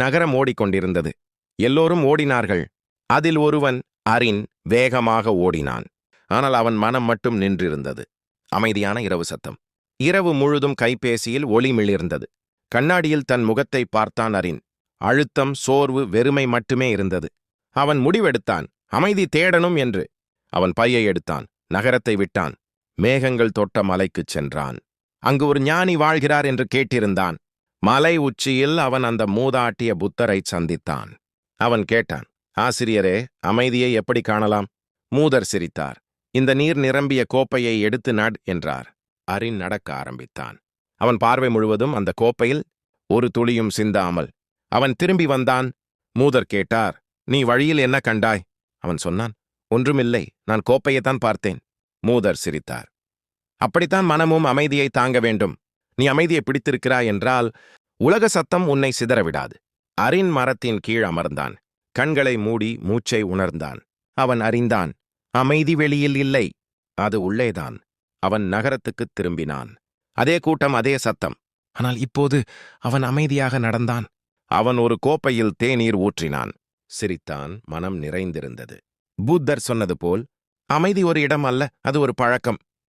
நகரம் ஓடிக்கொண்டிருந்தது. எல்லோரும் ஓடினார்கள். அதில் ஒருவன், அரின், வேகமாக ஓடினான். ஆனால் அவன் மனம் மட்டும் நின்றிருந்தது. அமைதியான இரவு சத்தம். இரவு முழுதும் கைபேசியில் ஒளி மிளிர்ந்தது. கண்ணாடியில் தன் முகத்தை பார்த்தான் அரின். அழுத்தம், சோர்வு, வெறுமை மட்டுமே இருந்தது. அவன் முடிவெடுத்தான், அமைதி தேடணும் என்று. அவன் பையை எடுத்தான், நகரத்தை விட்டான், மேகங்கள் தொட்ட மலைக்குச் சென்றான். அங்கு ஒரு ஞானி வாழ்கிறார் என்று கேட்டிருந்தான். மலை உச்சியில் அவன் அந்த மூதாட்டிய புத்தரைச் சந்தித்தான். அவன் கேட்டான், ஆசிரியரே, அமைதியை எப்படி காணலாம்? மூதர் சிரித்தார். இந்த நீர் நிரம்பிய கோப்பையை எடுத்து நட் என்றார். அரின் நடக்க ஆரம்பித்தான். அவன் பார்வை முழுவதும் அந்த கோப்பையில், ஒரு துளியும் சிந்தாமல். அவன் திரும்பி வந்தான். மூதர் கேட்டார், நீ வழியில் என்ன கண்டாய்? அவன் சொன்னான், ஒன்றுமில்லை, நான் கோப்பையைத்தான் பார்த்தேன். மூதர் சிரித்தார். அப்படித்தான் மனமும் அமைதியை தாங்க வேண்டும். நீ அமைதியை பிடித்திருக்கிறாய் என்றால் உலக சத்தம் உன்னை சிதறவிடாது. அரின் மரத்தின் கீழ் அமர்ந்தான். கண்களை மூடி மூச்சை உணர்ந்தான். அவன் அறிந்தான், அமைதி வெளியில் இல்லை, அது உள்ளேதான். அவன் நகரத்துக்குத் திரும்பினான். அதே கூட்டம், அதே சத்தம். ஆனால் இப்போது அவன் அமைதியாக நடந்தான். அவன் ஒரு கோப்பையில் தேநீர் ஊற்றினான். சிரித்தான். மனம் நிறைந்திருந்தது. புத்தர் சொன்னது போல், அமைதி ஒரு இடம் அல்ல, அது ஒரு பழக்கம்.